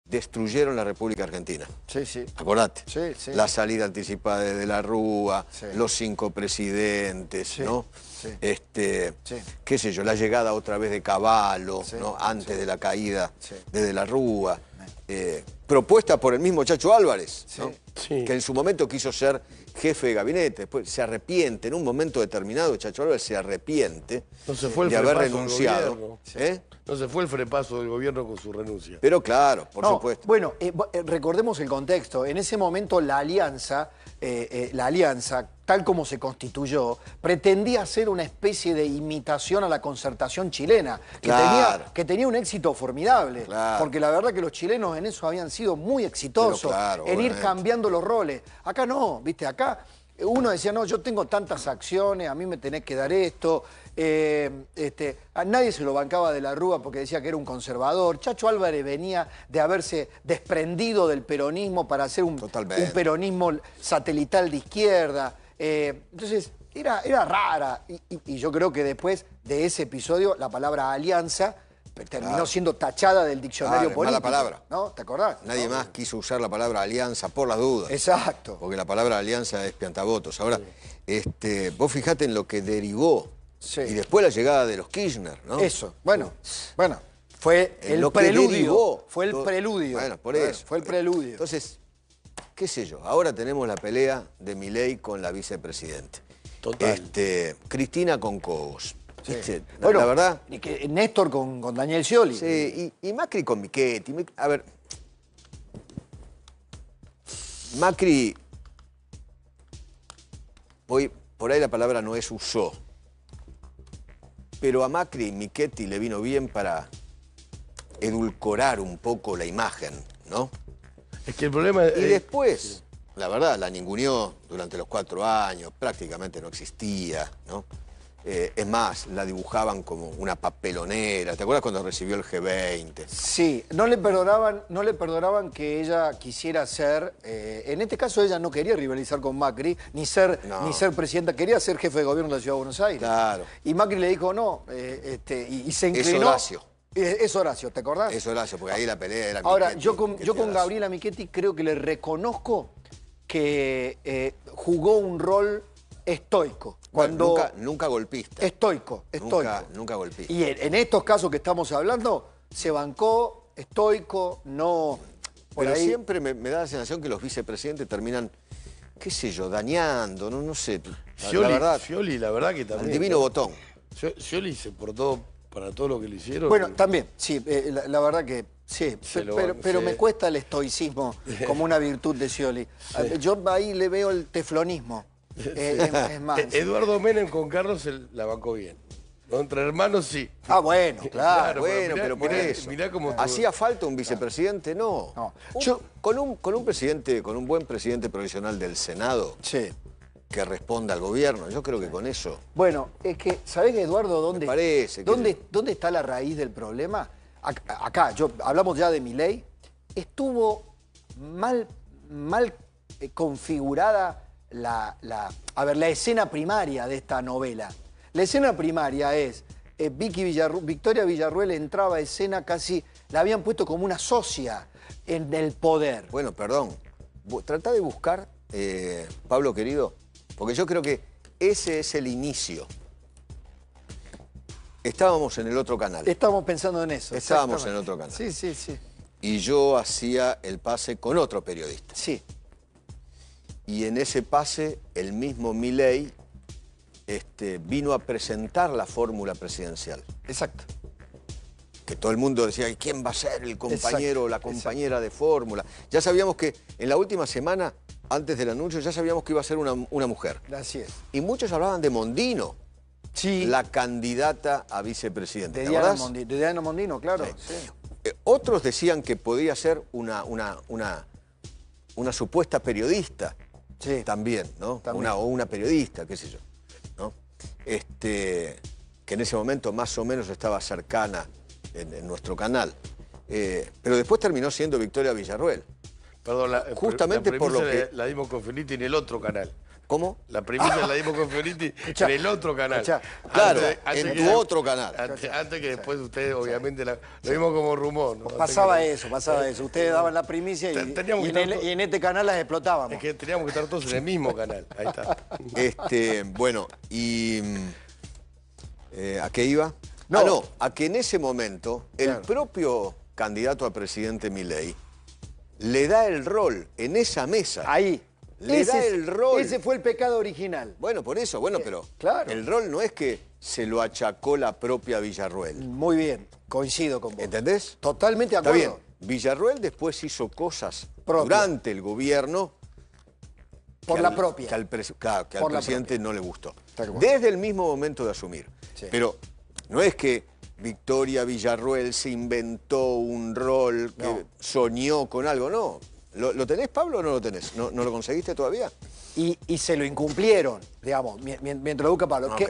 destruyeron la República Argentina. Sí, sí. Acordate. Sí, sí. La salida anticipada de la Rúa, Sí. los 5 presidentes, Sí, ¿no? sí. Sí. Sí. Qué sé yo, la llegada otra vez de Cavallo, Sí, ¿no? Antes sí. de la caída Sí. de la Rúa. Propuesta por el mismo Chacho Álvarez, ¿no? Sí. Que en su momento quiso ser jefe de gabinete, después se arrepiente, en un momento determinado Chacho Álvarez se arrepiente No se fue el de haber frepaso del renunciado. gobierno. ¿Eh? No se fue el frepaso del gobierno con su renuncia. Pero claro, por No, supuesto. Bueno, recordemos el contexto. En ese momento la alianza, tal como se constituyó, pretendía ser una especie de imitación a la Concertación chilena, Claro. que tenía un éxito formidable. Claro. Porque la verdad que los chilenos en eso habían sido muy exitosos, Pero claro, en ir obviamente. cambiando los roles. Acá no, ¿viste? Acá uno decía, no, yo tengo tantas acciones, a mí me tenés que dar esto. A nadie se lo bancaba de la Rúa porque decía que era un conservador. Chacho Álvarez venía de haberse desprendido del peronismo para hacer un peronismo satelital de izquierda. Entonces, era rara. Y yo creo que después de ese episodio, la palabra alianza terminó siendo tachada del diccionario político. Mala palabra. ¿No? ¿Te acordás? Nadie más quiso usar la palabra alianza por las dudas. Exacto. Porque la palabra alianza es piantavotos. Ahora, vos fijate en lo que derivó. Sí. Y después la llegada de los Kirchner, ¿no? Eso, bueno, fue el lo que preludio. derivó Fue el todo. preludio. Bueno, por eso. Fue el preludio. Entonces, qué sé yo, ahora tenemos la pelea de Milei con la vicepresidente. Total. Cristina con Cobos. Sí. ¿Viste? Bueno, la verdad. y que Néstor con Daniel Scioli. Sí, y Macri con Michetti. A ver. Macri. Hoy, por ahí la palabra no es usó. Pero a Macri y Michetti le vino bien para edulcorar un poco la imagen, ¿no? Es que el problema es... Y después, la verdad, la ninguneó durante los 4 años, prácticamente no existía, ¿no? Es más, la dibujaban como una papelonera. ¿Te acuerdas cuando recibió el G20? Sí, no le perdonaban que ella quisiera ser, en este caso ella no quería rivalizar con Macri, ni ser presidenta, quería ser jefe de gobierno de la Ciudad de Buenos Aires. Claro. Y Macri le dijo no, y se inclinó. Es Horacio. Es Horacio, ¿te acordás? Es Horacio, porque ahí la pelea era Ahora, Michetti, yo con Horacio. Gabriela Michetti creo que le reconozco que jugó un rol estoico. Bueno, nunca golpista. Estoico. Nunca golpista. Y en estos casos que estamos hablando, se bancó, estoico, no... Pero ahí... siempre me da la sensación que los vicepresidentes terminan, qué sé yo, dañando, no sé. La verdad, Scioli, la verdad que también... al divino botón. Scioli se portó para todo lo que le hicieron. Bueno, también, sí, la verdad que sí, pero me cuesta el estoicismo como una virtud de Scioli. Yo ahí le veo el teflonismo. Es más. Eduardo Menem con Carlos la bancó bien. ¿No? Entre hermanos sí. Ah, bueno, claro. Bueno, pero por eso. Mirá cómo ¿Hacía falta un vicepresidente? No. Con un buen presidente provisional del Senado Sí. que responda al gobierno, yo creo que con eso. Bueno, es que, ¿sabés, Eduardo, dónde está la raíz del problema? Acá, hablamos ya de Milei. Estuvo mal configurada la escena primaria de esta novela. La escena primaria es, Victoria Villarruel entraba a escena casi, la habían puesto como una socia en el poder. Bueno, perdón. Trata de buscar, Pablo querido, porque yo creo que ese es el inicio. Estábamos en el otro canal. Estamos pensando en eso. Estábamos en el otro canal. Sí, sí, sí. Y yo hacía el pase con otro periodista. Sí. Y en ese pase, el mismo Milei vino a presentar la fórmula presidencial. Exacto. Que todo el mundo decía, ¿y quién va a ser el compañero o la compañera de fórmula? Ya sabíamos que en la última semana, antes del anuncio, ya sabíamos que iba a ser una mujer. Así es. Y muchos hablaban de Mondino, sí, la candidata a vicepresidente. De Diana Mondino, claro. Sí. Sí. Otros decían que podía ser una supuesta periodista. Sí. También, ¿no? También. O una periodista, qué sé yo, ¿no? Que en ese momento más o menos estaba cercana en nuestro canal. Pero después terminó siendo Victoria Villarruel. Perdón, justamente la por lo premisa que... la dimos con Felipe en el otro canal. ¿Cómo? La primicia la dimos con Fioriti en el otro canal. Claro, en tu otro canal. Antes que después ustedes, obviamente, lo vimos como rumor, ¿no? Pasaba eso. Ustedes daban la primicia y en este canal las explotábamos. Es que teníamos que estar todos en el mismo canal. Ahí está. Bueno, y... ¿a qué iba? No. A que en ese momento el propio candidato a presidente Milei le da el rol en esa mesa. Ahí. Le da el rol. Ese fue el pecado original. Bueno, por eso, pero claro. El rol no es que se lo achacó la propia Villarroel. Muy bien, coincido con vos. ¿Entendés? Totalmente de Está acuerdo. bien. Villarroel después hizo cosas Propia. durante el gobierno Por la propia. que al presidente no le gustó. Tal cual. Desde el mismo momento de asumir. Sí. Pero no es que Victoria Villarroel se inventó un rol, que soñó con algo, no. ¿Lo tenés, Pablo, o no lo tenés? ¿No lo conseguiste todavía? Y se lo incumplieron, digamos, mientras lo busca Pablo. Okay.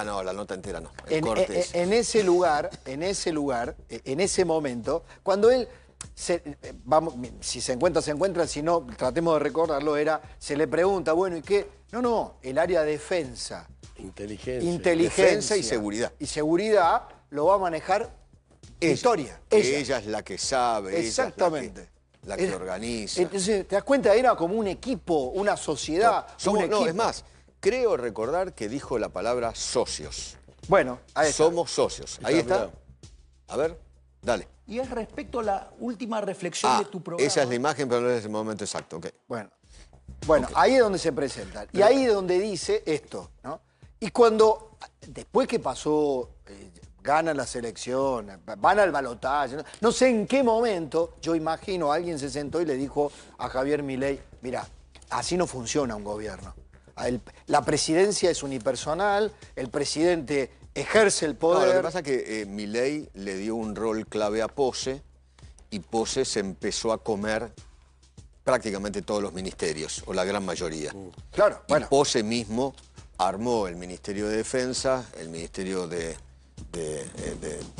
No, la nota entera no. En ese lugar, en ese momento, cuando él, si se encuentra, si no, tratemos de recordarlo, se le pregunta, bueno, ¿y qué? No, el área de defensa. Inteligencia. Defensa y seguridad. Y seguridad lo va a manejar Victoria. Ella es la que sabe. Exactamente. La que organiza. Entonces, ¿te das cuenta? Era como un equipo, una sociedad. No, es más, creo recordar que dijo la palabra socios. Bueno, ahí está. Somos socios. Ahí está. A ver, dale. Y es respecto a la última reflexión de tu programa. Esa es la imagen, pero no es el momento exacto. Okay. Bueno, ahí es donde se presentan. Y ahí es donde dice esto, ¿no? Y cuando, después que pasó, ganan las elecciones, van al balotaje, no sé en qué momento, yo imagino, alguien se sentó y le dijo a Javier Milei, mira, así no funciona un gobierno. La presidencia es unipersonal, el presidente ejerce el poder. No, lo que pasa es que Milei le dio un rol clave a Pose y Pose se empezó a comer prácticamente todos los ministerios, o la gran mayoría. Claro, y Pose mismo armó el Ministerio de Defensa, el Ministerio de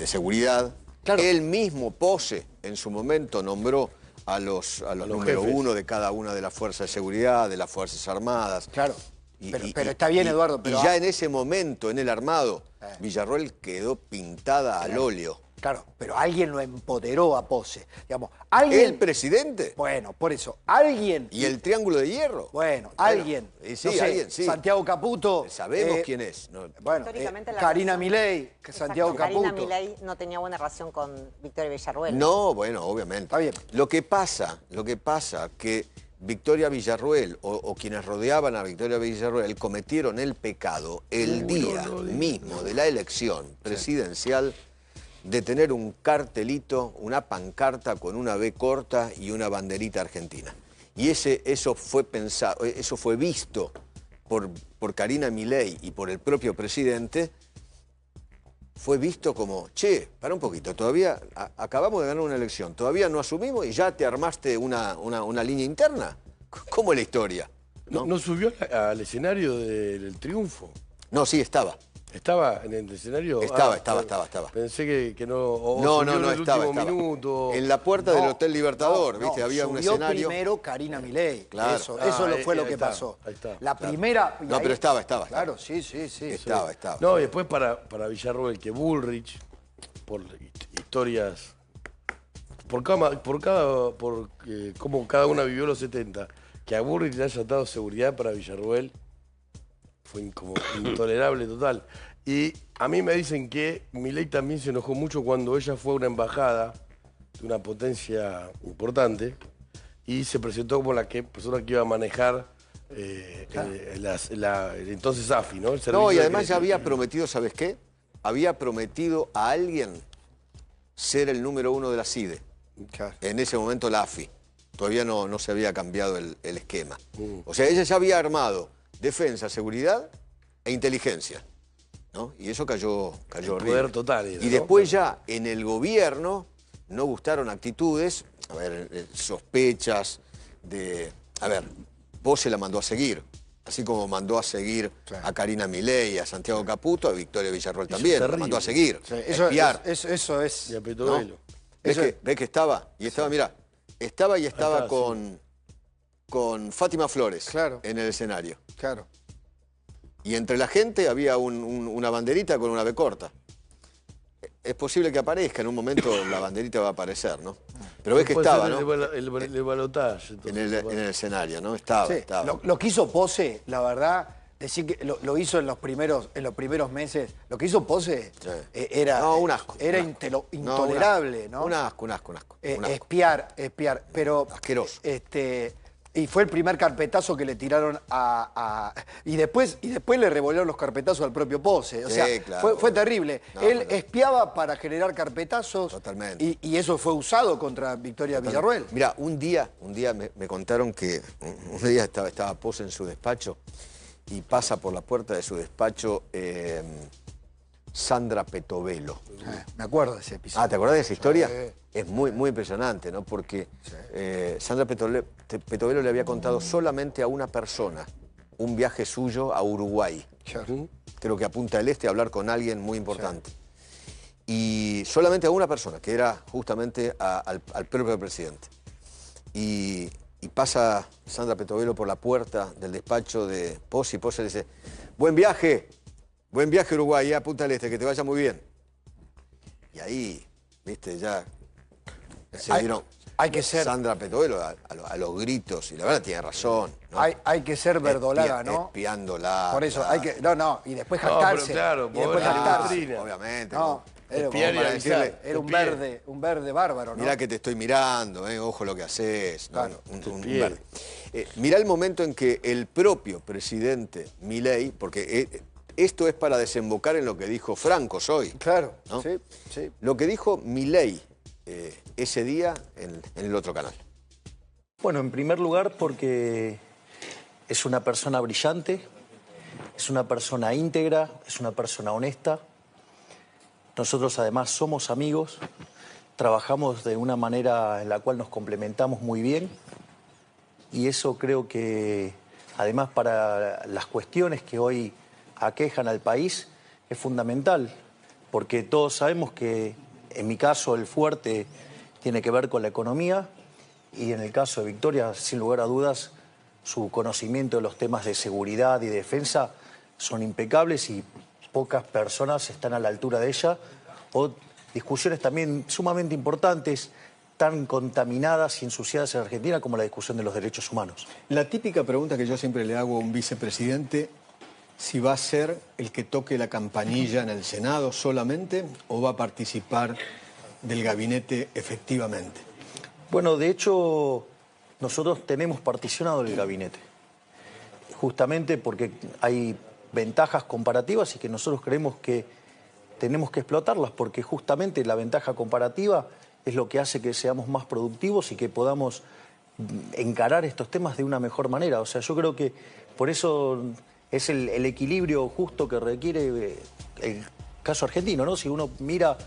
Seguridad. Claro. Él mismo, Pose, en su momento nombró a los número jefes. 1 de cada una de las fuerzas de seguridad, de las Fuerzas Armadas. Claro, pero está bien, Eduardo. Pero ya en ese momento, en el armado, Villarroel quedó pintada al óleo. Claro, pero alguien lo empoderó a Pose. Digamos, alguien... ¿El presidente? Bueno, por eso, alguien... ¿Y el Triángulo de Hierro? Bueno, alguien. Sí, no sé, alguien, sí. Santiago Caputo. Sabemos quién es. No. Bueno, Karina Milei, Santiago Caputo. Karina Milei no tenía buena relación con Victoria Villarroel. No, bueno, obviamente. Está bien. Lo que pasa que Victoria Villarroel o quienes rodeaban a Victoria Villarroel cometieron el pecado el día mismo de la elección presidencial de tener un cartelito, una pancarta con una B corta y una banderita argentina. Y eso fue visto por Karina Milei y por el propio presidente, fue visto como, che, para un poquito, todavía acabamos de ganar una elección, todavía no asumimos y ya te armaste una línea interna. ¿Cómo es la historia? ¿No subió al escenario del triunfo? No, sí, estaba. ¿Estaba en el escenario? Estaba. Pensé que no... No, estaba. Minuto. En la puerta del Hotel Libertador, ¿viste? Había un escenario. Primero Karina Milei. Claro. Eso fue lo que pasó. Ahí está. La primera... No, pero estaba. Claro, sí. Estaba. No, y después para Villarroel, que Bullrich, por historias... Por cómo cada una vivió los 70, que a Bullrich le haya dado seguridad para Villarroel, fue como intolerable total. Y a mí me dicen que Milei también se enojó mucho cuando ella fue a una embajada de una potencia importante y se presentó como la persona que iba a manejar el entonces AFI, ¿no? No, y además ya había prometido, ¿sabes qué? Había prometido a alguien ser el número 1 de la CIDE. Claro. En ese momento la AFI. Todavía no se había cambiado el esquema. O sea, ella ya había armado defensa, seguridad e inteligencia, ¿no? Y eso cayó horrible. Poder total. Y después ya en el gobierno no gustaron actitudes, sospechas de... Pose la mandó a seguir, así como mandó a seguir a Karina Milei, a Santiago Caputo, a Victoria Villarroel también, la mandó a seguir, a espiar. Eso es... Y a Petovelo. ¿Ves que estaba? Y estaba, mirá, estaba con con Fátima Flores Claro. en el escenario. Claro. Y entre la gente había una banderita con una B corta. Es posible que aparezca, en un momento la banderita va a aparecer, ¿no? Pero ves que Puede estaba, ser ¿no? el balotaje. En el escenario, ¿no? Estaba, Sí, estaba. lo que hizo Pose, la verdad, decir que lo hizo en los primeros meses, lo que hizo Pose Sí. era, No, un asco, era un asco. intolerable, ¿no? Un asco. Espiar, pero... Asqueroso. Y fue el primer carpetazo que le tiraron y después le revolvieron los carpetazos al propio Pose. O Sí, sea, claro. fue terrible. No, Él pero- espiaba para generar carpetazos. Totalmente. Y eso fue usado contra Victoria Villarruel. Mira, un día me contaron que un día estaba Pose en su despacho y pasa por la puerta de su despacho Sandra Petovelo. Me acuerdo de ese episodio. Ah, ¿te acordás de esa historia? Sí. Es muy impresionante, ¿no? Porque Sandra Petovelo le había contado solamente a una persona un viaje suyo a Uruguay. Claro. Creo que a Punta del Este a hablar con alguien muy importante. Y solamente a una persona, que era justamente al propio presidente. Y pasa Sandra Petovelo por la puerta del despacho de Pose y Pose le dice, buen viaje Uruguay, a Punta del Este, que te vaya muy bien. Y ahí, viste, ya se dieron hay que ser- Sandra Petovelo a los gritos, y la verdad tiene razón, ¿no? Hay que ser verdolaga, ¿no? Espiándola. Por eso, claro. hay que... No, y después No, pero jactarse. claro, y después pobre jactarse. doctrina. Obviamente. No, era, Espiar y para avisar. decirle, era Espiar. un verde bárbaro, ¿no? mirá que te estoy mirando, ojo lo que haces. ¿no? Claro. Un Bien. verde. Mirá el momento en que el propio presidente Milei, porque esto es para desembocar en lo que dijo Franco hoy. Claro, ¿no? sí. Lo que dijo Milei ese día en el otro canal. Bueno, en primer lugar porque es una persona brillante, es una persona íntegra, es una persona honesta. Nosotros además somos amigos, trabajamos de una manera en la cual nos complementamos muy bien y eso creo que además para las cuestiones que hoy aquejan al país es fundamental, porque todos sabemos que en mi caso el fuerte tiene que ver con la economía y en el caso de Victoria, sin lugar a dudas, su conocimiento de los temas de seguridad y defensa son impecables y pocas personas están a la altura de ella, o discusiones también sumamente importantes, tan contaminadas y ensuciadas en Argentina como la discusión de los derechos humanos. La típica pregunta que yo siempre le hago a un vicepresidente, si va a ser el que toque la campanilla en el Senado solamente o va a participar del gabinete efectivamente. Bueno, de hecho, nosotros tenemos particionado el gabinete, justamente porque hay ventajas comparativas y que nosotros creemos que tenemos que explotarlas, porque justamente la ventaja comparativa es lo que hace que seamos más productivos y que podamos encarar estos temas de una mejor manera. O sea, yo creo que por eso es el equilibrio justo que requiere el caso argentino, ¿no? Si uno mira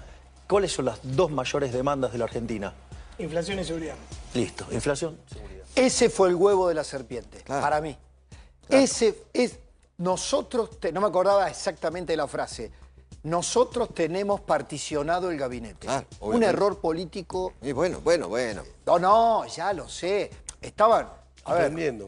cuáles son las dos mayores demandas de la Argentina. Inflación y seguridad. Listo, inflación, seguridad. Ese fue el huevo de la serpiente, Claro. para mí. Claro. No me acordaba exactamente de la frase. Nosotros tenemos particionado el gabinete. Claro, un obviamente. error político. Y bueno. No, ya lo sé. Estaban Aprendiendo.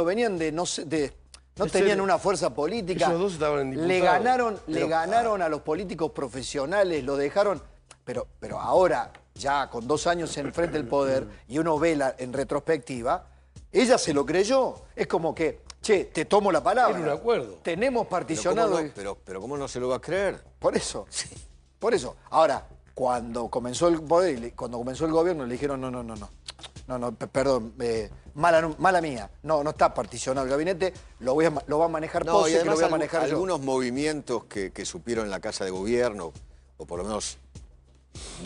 Venían de no tenían una fuerza política. Esos dos estaban en Le diputados. ganaron a los políticos profesionales, lo dejaron. Pero ahora, ya con 2 años en frente del poder, y uno ve en retrospectiva, ella se lo creyó. Es como que, che, te tomo la palabra. Era un acuerdo. Tenemos particionado. Pero ¿cómo no se lo va a creer? Por eso. Por eso. Ahora, cuando comenzó el poder, cuando comenzó el gobierno, le dijeron no, perdón, mala mía. No está particionado el gabinete, lo va a manejar No, Pose, y que lo además voy a manejar yo. algunos movimientos que supieron en la Casa de Gobierno, o por lo menos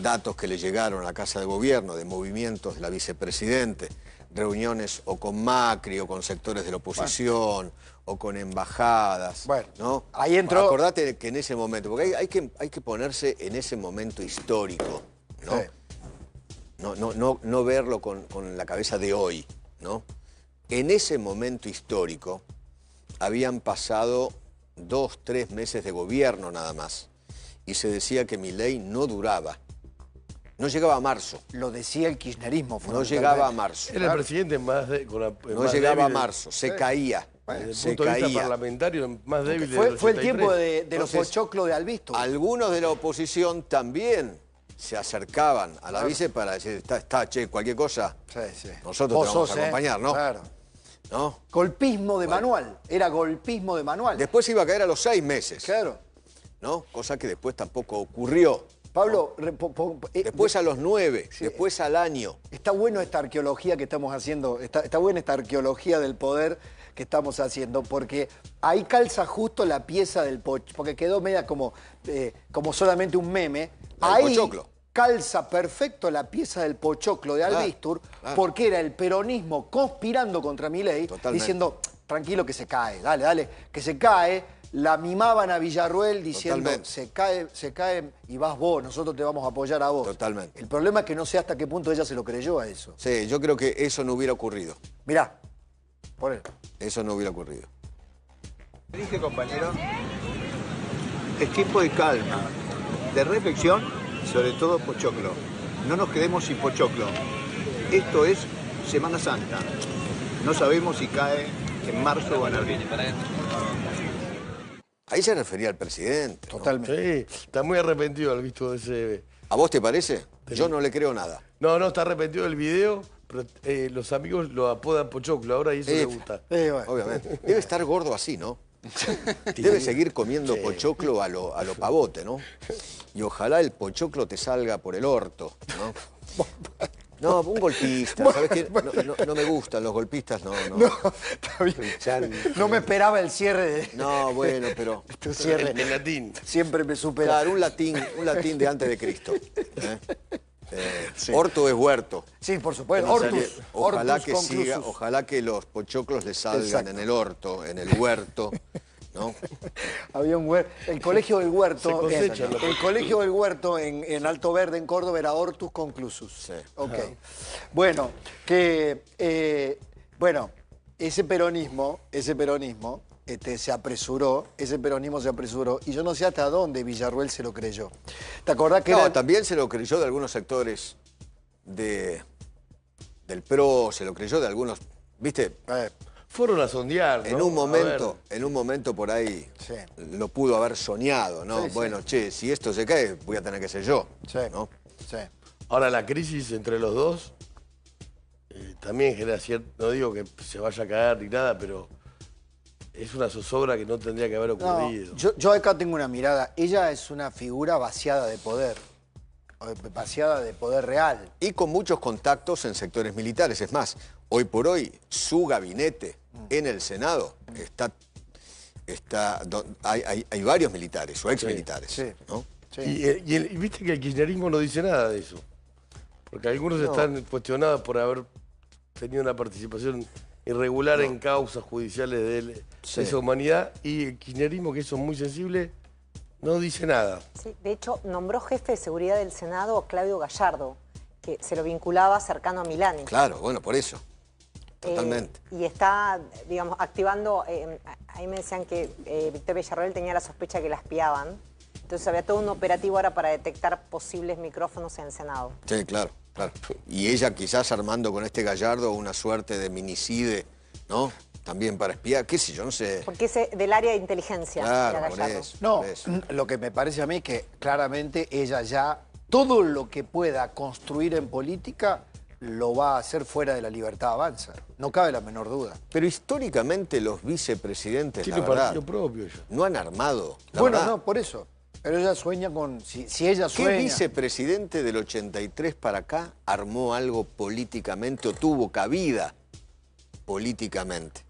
datos que le llegaron a la Casa de Gobierno de movimientos de la vicepresidente, reuniones o con Macri o con sectores de la oposición o con embajadas. Bueno, ¿no? ahí entró- Acordate que en ese momento, porque hay que ponerse en ese momento histórico, ¿no? Sí. No verlo con la cabeza de hoy, ¿no? En ese momento histórico habían pasado 2, 3 meses de gobierno nada más y se decía que Milei no duraba No llegaba a marzo. Lo decía el kirchnerismo. No llegaba a marzo. Era el presidente más No más llegaba a débil marzo. Se caía. desde el Se punto de vista caía. parlamentario, más débil del Fue el 83. tiempo de los Entonces, pochoclos de Albistur. Algunos de la oposición también se acercaban a la vice para decir, che, cualquier cosa, Sí, sí. nosotros Vos te vamos sos, a acompañar, ¿no? Claro. ¿No? Golpismo de manual. Era golpismo de manual. Después iba a caer a los 6 meses, Claro. ¿no? Cosa que después tampoco ocurrió. Pablo, Después a los 9, Sí. después al año. está bueno esta arqueología que estamos haciendo, está buena esta arqueología del poder que estamos haciendo, porque ahí calza justo la pieza del pochoclo, porque quedó media como solamente un meme. La del Ahí pochoclo. calza perfecto la pieza del pochoclo de Albistur, claro. porque era el peronismo conspirando contra Milei, Totalmente. diciendo, tranquilo que se cae, dale, que se cae. La mimaban a Villarruel diciendo, Totalmente. se cae y vas vos, nosotros te vamos a apoyar a vos. Totalmente. El problema es que no sé hasta qué punto ella se lo creyó a eso. Sí, yo creo que eso no hubiera ocurrido. Mirá, poné. Eso no hubiera ocurrido. Dije, compañero, es tiempo de calma, de reflexión, sobre todo pochoclo. No nos quedemos sin pochoclo. Esto es Semana Santa. No sabemos si cae en marzo o en abril. Ahí se refería al presidente. ¿no? Totalmente. Sí, está muy arrepentido al visto de ese... ¿A vos te parece? Yo no le creo nada. No, está arrepentido del video, pero los amigos lo apodan Pochoclo ahora y eso le gusta. Bueno. Obviamente. Debe estar gordo así, ¿no? Debe seguir comiendo pochoclo a lo pavote, ¿no? Y ojalá el pochoclo te salga por el orto, ¿no? No, un golpista, ¿sabes qué? No me gustan los golpistas, no. Está bien. No me esperaba el cierre de No, bueno, pero... tu cierre. En latín. Siempre me supera. Claro, un latín de antes de Cristo. Orto es huerto. Sí, por supuesto. O sea que Hortus. ojalá Hortus que siga, conclusus. ojalá que los pochoclos le salgan Exacto. en el orto, en el huerto, ¿no? Había un huerto. El colegio del huerto. Se cosechan los el colegio del huerto en Alto Verde, en Córdoba, era Hortus Conclusus. Sí. Ok. Bueno, ese peronismo se apresuró, y yo no sé hasta dónde Villarruel se lo creyó. ¿Te acordás que No, era- también se lo creyó de algunos sectores del PRO, se lo creyó de algunos, ¿viste? Fueron a sondear, ¿no? En un momento por ahí Sí. lo pudo haber soñado, ¿no? Sí, sí. Bueno, che, si esto se cae, voy a tener que ser yo, Sí. ¿no? Sí. Ahora la crisis entre los dos también genera cierto... No digo que se vaya a caer ni nada, pero es una zozobra que no tendría que haber No, ocurrido. yo acá tengo una mirada. Ella es una figura vaciada de poder real. Y con muchos contactos en sectores militares. Es más, hoy por hoy su gabinete en el Senado hay varios militares o exmilitares, Sí. ¿no? Sí. Y viste que el kirchnerismo no dice nada de eso. Porque algunos están cuestionados por haber tenido una participación irregular en causas judiciales de esa humanidad. Y el kirchnerismo, que eso es muy sensible, no dice nada. Sí, de hecho, nombró jefe de seguridad del Senado a Claudio Gallardo, que se lo vinculaba cercano a Milani. Claro, bueno, por eso. Totalmente. Y está, digamos, activando, ahí me decían que Victoria Villarroel tenía la sospecha que la espiaban. Entonces había todo un operativo ahora para detectar posibles micrófonos en el Senado. Sí, claro. Y ella quizás armando con este Gallardo una suerte de minicide, ¿no? También para espiar, qué sé yo, no sé. Porque es del área de inteligencia. Claro, era por Gallardo. eso. No, por eso. lo que me parece a mí es que claramente ella ya, todo lo que pueda construir en política, lo va a hacer fuera de la libertad avanza. No cabe la menor duda. Pero históricamente los vicepresidentes, Tiene la verdad, partido propio ella. no han armado. La Bueno, verdad. no, por eso. Pero ella sueña con... Si ella ¿Qué sueña... vicepresidente del 83 para acá armó algo políticamente o tuvo cabida políticamente?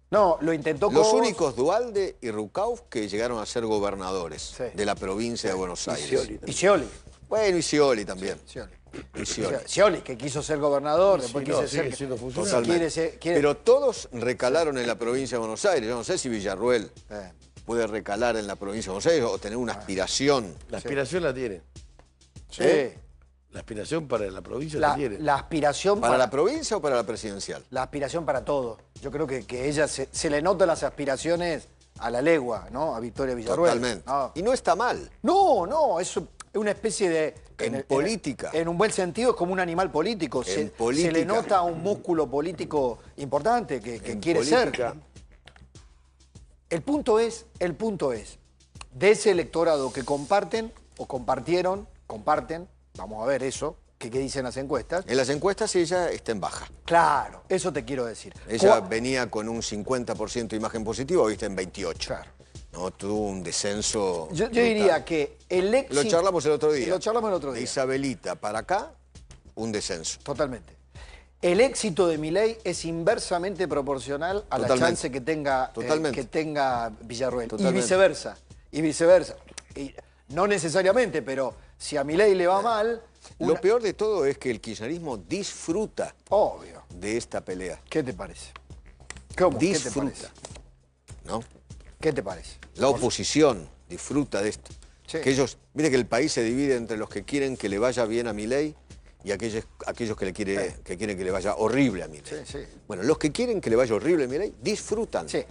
No, lo intentó Los Cobos. únicos Dualde y Rucauf que llegaron a ser gobernadores Sí. de la provincia de Buenos Aires. Y Scioli. Bueno, y Scioli también. Scioli. Y Scioli. Scioli, que quiso ser gobernador, después no, quiso sigue ser... siendo funcionario. Totalmente. Pero todos recalaron en la provincia de Buenos Aires. Yo no sé si Villarruel puede recalar en la provincia de Buenos Aires o tener una aspiración. La aspiración la tiene. Sí. La aspiración para la provincia la tiene. La aspiración ¿Para la provincia o para la presidencial? La aspiración para todo. Yo creo que ella se le notan las aspiraciones a la legua, ¿no? A Victoria Villarruel. Totalmente. No, Y no está mal. no, eso una especie de... En política. En un buen sentido es como un animal político. Se le nota un músculo político importante que quiere política. ser. El punto es, de ese electorado que comparten o comparten, vamos a ver eso, ¿qué dicen las encuestas? En las encuestas ella está en baja. Claro, eso te quiero decir. Ella venía con un 50% de imagen positiva, hoy está en 28%. Claro. No, tuvo un descenso. Yo diría que el éxito... Lo charlamos el otro día. Lo charlamos el otro día. De Isabelita para acá, un descenso. Totalmente. El éxito de Milei es inversamente proporcional a la chance que tenga Villarruel. Totalmente. Y viceversa. Y no necesariamente, pero si a Milei le va mal... Lo peor de todo es que el kirchnerismo disfruta Obvio. de esta pelea. ¿Qué te parece? ¿Cómo? Disfruta. ¿Qué te parece? ¿No? ¿Qué te parece? La oposición disfruta de esto. Sí. Que ellos, mire que el país se divide entre los que quieren que le vaya bien a Milei y aquellos que quieren que le vaya horrible a Milei. Sí, sí. Bueno, los que quieren que le vaya horrible a Milei disfrutan. Sí,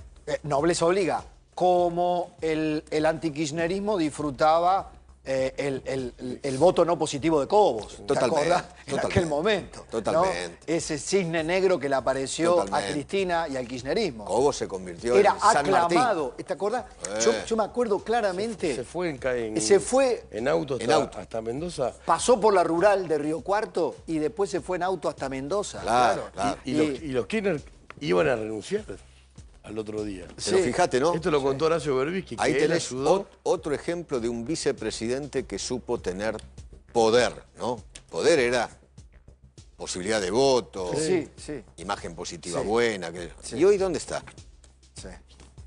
nobleza obliga. Como el antikirchnerismo disfrutaba el voto no positivo de Cobos. ¿Te acordás? En aquel momento. Totalmente. ¿No? Ese cisne negro que le apareció a Cristina y al kirchnerismo. Cobos se convirtió Era en San aclamado. Martín. ¿Te acordás? Yo me acuerdo claramente. Se fue en auto hasta Mendoza. Pasó por la rural de Río Cuarto y después se fue en auto hasta Mendoza. Claro. Y los Kirchner iban a renunciar al otro día. Pero fíjate, ¿no? Esto lo contó Horacio Berbisky, que Ahí él tenés ayudó. otro ejemplo de un vicepresidente que supo tener poder, ¿no? Poder era posibilidad de voto, Sí. imagen positiva Sí. buena. Sí. ¿Y hoy dónde está? Sí.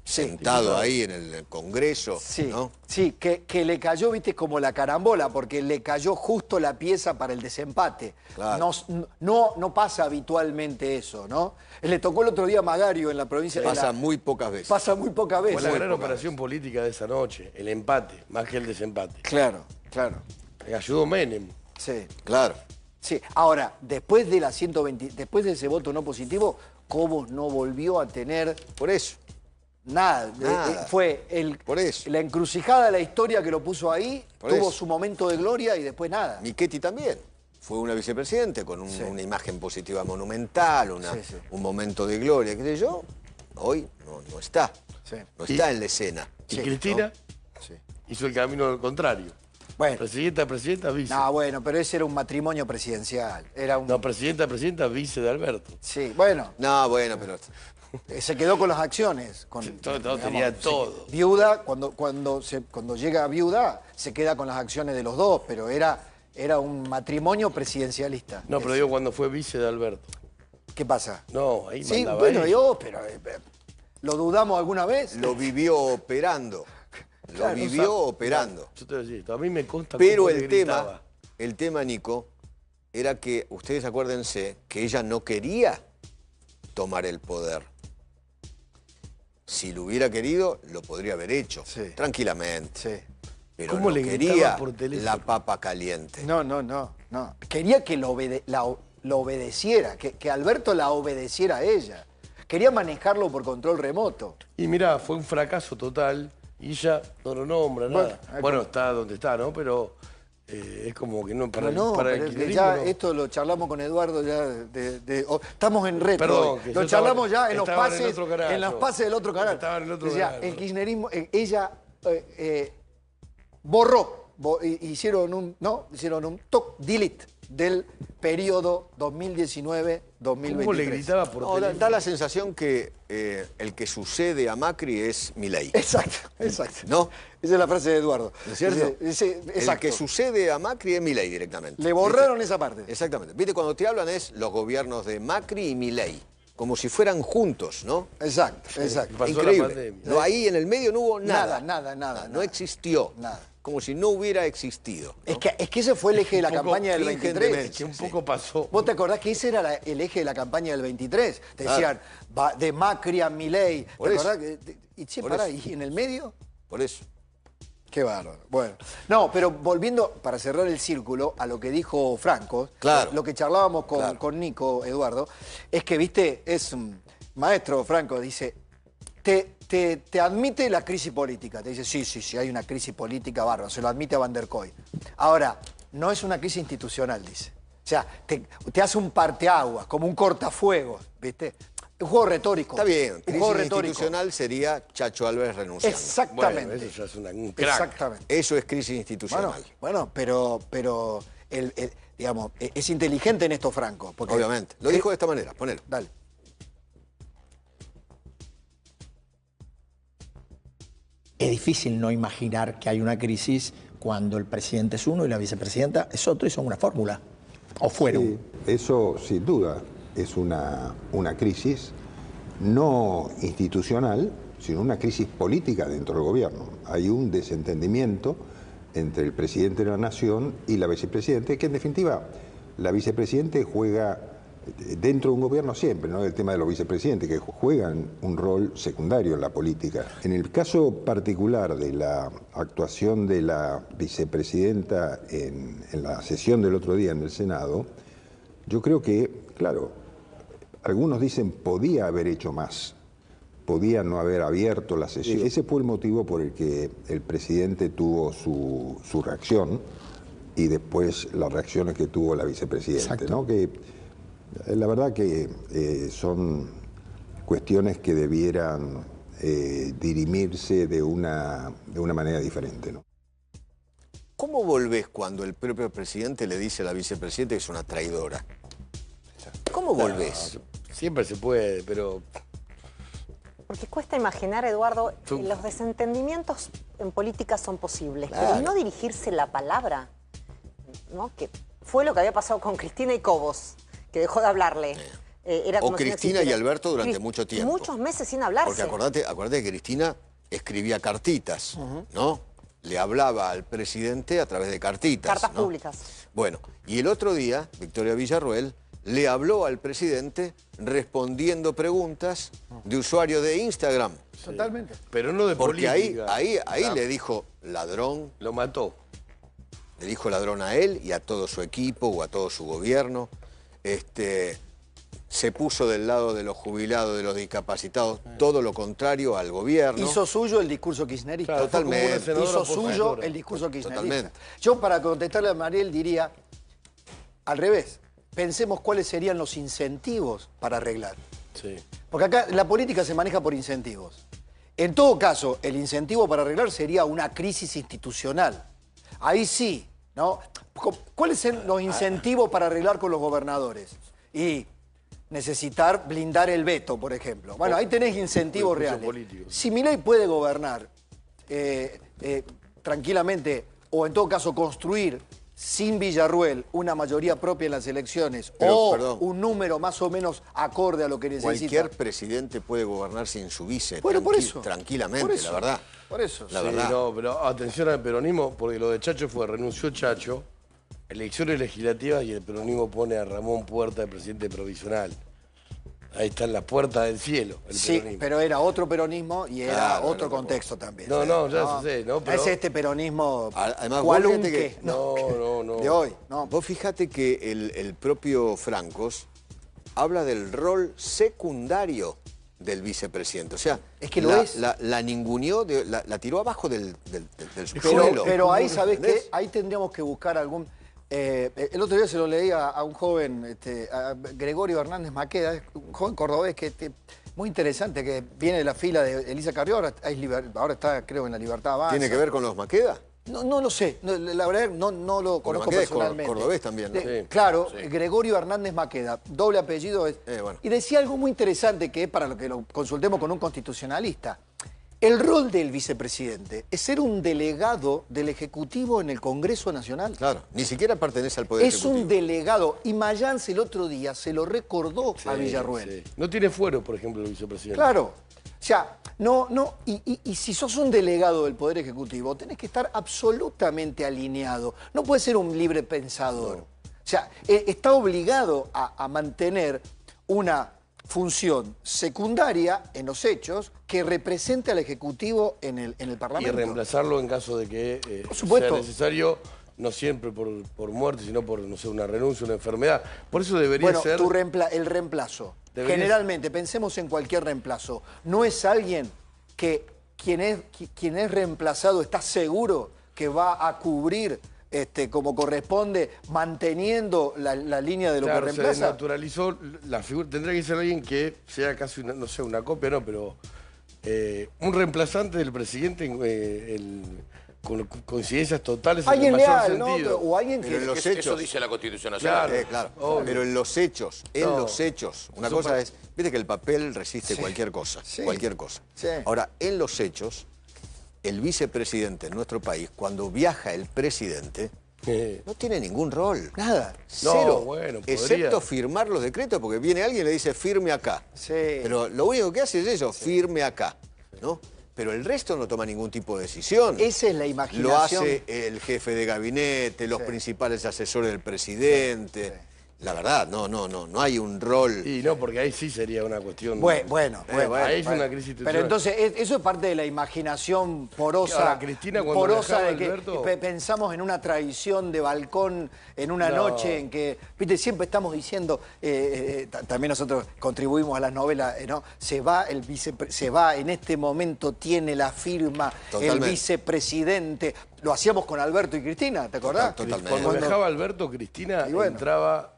Sentado ahí en el Congreso, Sí, ¿no? sí, que le cayó, viste, como la carambola, porque le cayó justo la pieza para el desempate. Claro. No pasa habitualmente eso, ¿no? Le tocó el otro día a Magario en la provincia Pasa muy pocas veces. Pasa muy pocas veces. Fue la gran operación política de esa noche, el empate, más que el desempate. Claro. Ayudó Menem. Sí. Claro. Sí. Ahora, después de la 120, después de ese voto no positivo, Cobos no volvió a tener Por eso. nada. Fue Por eso. la encrucijada de la historia que lo puso ahí, Por tuvo eso. su momento de gloria y después nada. Michetti también. Fue una vicepresidente con una imagen positiva monumental, un momento de gloria, qué sé yo. Hoy no está. Sí. No está en la escena. Y Cristina hizo el camino contrario. Bueno. Presidenta, vice. No, bueno, pero ese era un matrimonio presidencial. Era un... No, presidenta, vice de Alberto. Sí, bueno, No, bueno, pero... se quedó con las acciones. Tenía todo. Viuda, cuando llega viuda, se queda con las acciones de los dos, pero era un matrimonio presidencialista. No, pero digo cuando fue vice de Alberto. ¿Qué pasa? No, ahí Sí, mandaba bueno, ella. pero ¿lo dudamos alguna vez? Lo vivió operando. Claro, Lo vivió operando. Yo te voy a decir esto, a mí me consta Pero cómo le gritaba. el tema, Nico, era que, ustedes acuérdense, que ella no quería tomar el poder. Si lo hubiera querido, lo podría haber hecho, tranquilamente. Sí. Pero ¿Cómo no le gritaba quería por teléfono? la papa caliente. No. Quería que lo obedeciera, que Alberto la obedeciera a ella. Quería manejarlo por control remoto. Y mirá, fue un fracaso total y ella no lo nombra, nada. Bueno, está donde está, ¿no? Pero es como que no, para el pero es que kirchnerismo ya no. esto lo charlamos con Eduardo ya estamos en retro. Perdón, hoy. que Lo yo charlamos estaba- ya en los estaba en el pases, otro canal, en los yo. pases del otro canal. Estaba en el otro Decía, canal. el kirchnerismo, ella borró, hicieron un delete del periodo 2019-2023. ¿Cómo le gritaba por No, teléfono? da la sensación que el que sucede a Macri es Milei. Exacto. ¿No? Esa es la frase de Eduardo. ¿No es cierto? El Exacto. que sucede a Macri es Milei directamente. Le borraron esa parte. Exactamente. Viste, cuando te hablan es los gobiernos de Macri y Milei. Como si fueran juntos, ¿no? Exacto. Pasó la Increíble. pandemia. No, ahí en el medio no hubo nada. Nada. No existió. Nada. Como si no hubiera existido. ¿no? Es que ese fue el eje de la Un poco campaña del fingen 23. demencia. Que un poco pasó. ¿Vos te acordás que ese era el eje de la campaña del 23? Te Claro. decían, va de Macri a Milei. ¿Te Por eso. acordás? Y che, Por pará, eso. ¿y en el medio? Por eso. Qué bárbaro. Bueno. No, pero volviendo, para cerrar el círculo, a lo que dijo Franco, Claro. lo que charlábamos Claro. con Nico, Eduardo, es que, viste, es un maestro Franco, dice, te admite la crisis política. Te dice, sí, hay una crisis política bárbara. Se lo admite a Van der Koy. Ahora, no es una crisis institucional, dice. O sea, te hace un parteaguas, como un cortafuegos, ¿viste? Un juego retórico. Está bien, un crisis juego retórico. institucional sería Chacho Álvarez renunciando. Exactamente. Bueno, eso ya es un crack. Exactamente. Eso es crisis institucional. Bueno, pero digamos, es inteligente en esto Franco. Porque, Obviamente. Lo dijo de esta manera, ponelo. Dale. Es difícil no imaginar que hay una crisis cuando el presidente es uno y la vicepresidenta es otro y son una fórmula. O fueron. Sí, eso sin duda es una crisis no institucional, sino una crisis política dentro del gobierno. Hay un desentendimiento entre el presidente de la Nación y la vicepresidenta, que en definitiva la vicepresidenta juega dentro de un gobierno siempre, ¿no? El tema de los vicepresidentes, que juegan un rol secundario en la política. En el caso particular de la actuación de la vicepresidenta en la sesión del otro día en el Senado, yo creo que, claro, algunos dicen podía haber hecho más, podía no haber abierto la sesión. Sí. Ese fue el motivo por el que el presidente tuvo su reacción y después las reacciones que tuvo la vicepresidenta, ¿no? Que la verdad que son cuestiones que debieran dirimirse de una manera diferente, ¿no? ¿Cómo volvés cuando el propio presidente le dice a la vicepresidenta que es una traidora? ¿Cómo volvés? No, siempre se puede, pero... Porque cuesta imaginar, Eduardo, los desentendimientos en política son posibles, Claro. pero no dirigirse la palabra, ¿no? Que fue lo que había pasado con Cristina y Cobos, que dejó de hablarle. Era como O si no Cristina existiera. y Alberto durante mucho tiempo. Muchos meses sin hablarse. Porque acordate que Cristina escribía cartitas, ¿no? Le hablaba al presidente a través de cartitas. Cartas ¿no? públicas. Bueno, y el otro día, Victoria Villarroel le habló al presidente respondiendo preguntas de usuarios de Instagram. Totalmente. Pero no de Porque política. ahí Claro. le dijo ladrón, Lo mató. le dijo ladrón a él y a todo su equipo o a todo su gobierno. Se puso del lado de los jubilados, de los discapacitados, todo lo contrario al gobierno. Hizo suyo el discurso kirchnerista. Claro, fue como una Totalmente. senadora Hizo suyo opositora. el discurso kirchnerista. Totalmente. Yo, para contestarle a Mariel, diría al revés. Pensemos cuáles serían los incentivos para arreglar. Sí. Porque acá la política se maneja por incentivos. En todo caso, el incentivo para arreglar sería una crisis institucional. Ahí sí, ¿no? ¿Cuáles son los incentivos para arreglar con los gobernadores? Y necesitar blindar el veto, por ejemplo. Bueno, ahí tenés incentivos Recursos reales. políticos. Si Milei puede gobernar tranquilamente, o en todo caso construir sin Villarruel una mayoría propia en las elecciones, Pero, o perdón. un número más o menos acorde a lo que necesita. Cualquier presidente puede gobernar sin su vice, Bueno, por eso. tranquilamente, Por eso. la verdad. Por eso. La Sí, verdad. no, pero atención al peronismo, porque lo de Chacho fue, renunció Chacho, elecciones legislativas y el peronismo pone a Ramón Puerta de presidente provisional. Ahí están las puertas del cielo, el Sí, peronismo. pero era otro peronismo y era Claro, otro no, contexto también. No, ya sé, ¿no? Pero... Es este peronismo Además, vos cualunque, fíjate que- No. de hoy. No. Vos fíjate que el propio Francos habla del rol secundario del vicepresidente. O sea, Es que lo es. La ninguneó, la tiró abajo del subsuelo. Pero ahí, ¿sabés ¿Entendés? qué? Ahí tendríamos que buscar algún... el otro día se lo leí a un joven, a Gregorio Hernández Maqueda, un joven cordobés que muy interesante, que viene de la fila de Elisa Carrió, ahora está, creo, en la Libertad Avanza. ¿Tiene que ver con los Maqueda? No lo sé, la verdad no lo Porque conozco Maqueda es personalmente. cordobés también, ¿no? Sí. Claro, Gregorio Hernández Maqueda, doble apellido es. Bueno. Y decía algo muy interesante que es para lo que lo consultemos con un constitucionalista. El rol del vicepresidente es ser un delegado del Ejecutivo en el Congreso Nacional. Claro, ni siquiera pertenece al Poder Es Ejecutivo. un delegado. Y Mayans el otro día se lo recordó a Villarruel. Sí. No tiene fuero, por ejemplo, el vicepresidente. Claro. O sea, y si sos un delegado del Poder Ejecutivo, tenés que estar absolutamente alineado. No puedes ser un libre pensador. O sea, está obligado a mantener una función secundaria en los hechos que represente al Ejecutivo en el Y Parlamento. reemplazarlo en caso de que Por supuesto. sea necesario, no siempre por muerte, sino por, no sé, una renuncia, una enfermedad. Por eso debería Bueno, ser... el reemplazo. generalmente, pensemos en cualquier reemplazo, no es alguien que quien es reemplazado está seguro que va a cubrir como corresponde, manteniendo la línea de lo que reemplaza. Se desnaturalizó la figura. Tendría que ser alguien que sea casi una, no sé, una copia, no, pero un reemplazante del presidente con coincidencias totales en el mayor sentido. ¿no? O alguien que... los hechos, eso dice la Constitución Nacional. Claro. Pero en los hechos, una cosa es, viste que el papel resiste cualquier cosa, cualquier cosa. Sí. Ahora, en los hechos, el vicepresidente en nuestro país, cuando viaja el presidente, no tiene ningún rol. Nada. Cero. Bueno, podría. Excepto firmar los decretos, porque viene alguien y le dice firme acá. Sí. Pero lo único que hace es eso, firme acá, ¿no? Pero el resto no toma ningún tipo de decisión. Esa es la imaginación. Lo hace el jefe de gabinete, los principales asesores del presidente. Sí. La verdad, no hay un rol. Y no, porque ahí sí sería una cuestión... Bueno. Ahí es una crisis institucional. Pero entonces, eso es parte de la imaginación porosa. Ahora, Cristina, cuando porosa de que Alberto... pensamos en una tradición de balcón, en una noche en que, viste, siempre estamos diciendo, también nosotros contribuimos a las novelas, ¿no? Se va, en este momento tiene la firma el vicepresidente. Lo hacíamos con Alberto y Cristina, ¿te acordás? Totalmente. Cuando dejaba Alberto, Cristina entraba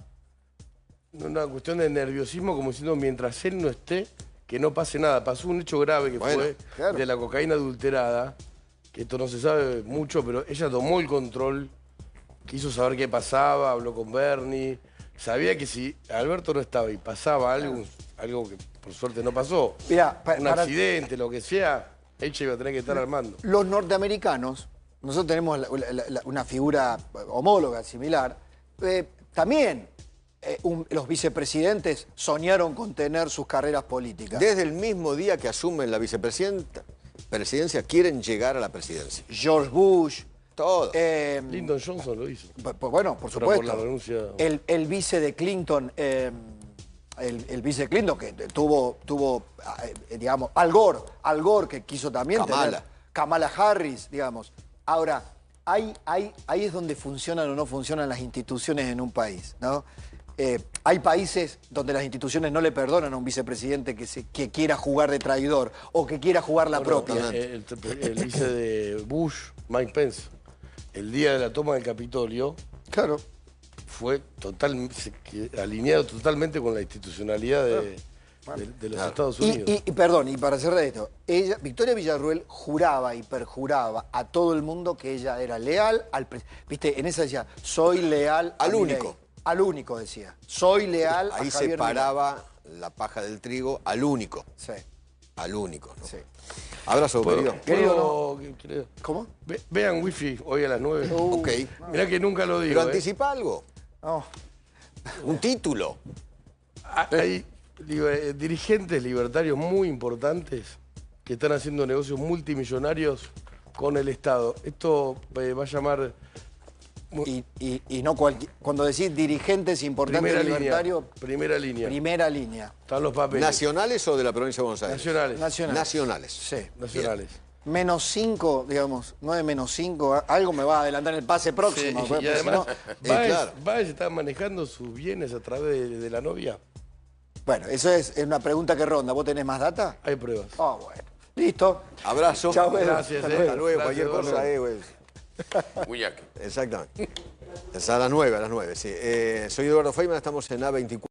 en una cuestión de nerviosismo, como diciendo, mientras él no esté, que no pase nada. Pasó un hecho grave que fue de la cocaína adulterada, que esto no se sabe mucho, pero ella tomó el control, quiso saber qué pasaba, habló con Bernie, sabía que si Alberto no estaba y pasaba algo que por suerte no pasó, Mirá, un accidente, lo que sea, ella iba a tener que estar armando. Los norteamericanos, nosotros tenemos una figura homóloga, similar, también los vicepresidentes soñaron con tener sus carreras políticas. Desde el mismo día que asumen la vicepresidencia, quieren llegar a la presidencia. George Bush. Todo. Lyndon Johnson lo hizo. Bueno, por supuesto. Por la renuncia... El vice de Clinton, el vice de Clinton que tuvo digamos, Al Gore que quiso también tener Kamala Harris, digamos. Ahora, ahí es donde funcionan o no funcionan las instituciones en un país, ¿no? Hay países donde las instituciones no le perdonan a un vicepresidente que quiera jugar de traidor o que quiera jugar la propia. El vice de Bush, Mike Pence, el día de la toma del Capitolio, fue alineado totalmente con la institucionalidad de los Estados Unidos. Perdón, y para cerrar esto, Victoria Villarruel juraba y perjuraba a todo el mundo que ella era leal al presidente. Viste, en esa decía, soy leal al único. único. Al único decía, soy leal Ahí a Javier separaba la paja del trigo al único. Sí. Al único, ¿no? Sí. Abrazo, querido. ¿Cómo? Vean Wifi hoy a las 9. Ok. Mirá que nunca lo digo. Pero anticipa algo. No. Un título. Hay dirigentes libertarios muy importantes que están haciendo negocios multimillonarios con el Estado. Esto va a llamar... Y no cuando decís dirigentes importantes libertarios... Primera línea. Primera línea. Están los papeles. ¿Nacionales o de la provincia de Buenos Aires? Nacionales. Nacionales. Sí. Nacionales. -5, digamos, 9-5, algo me va a adelantar en el pase próximo. Sí, y además, Báez está manejando sus bienes a través de la novia. Bueno, eso es una pregunta que ronda. ¿Vos tenés más data? Hay pruebas. Ah, bueno. Listo. Abrazo. Chao, gracias. Hasta luego. Gracias, Cualquier cosa, güey. Muñac. Exactamente. Es a las 9, sí. Soy Eduardo Feynman, estamos en A24.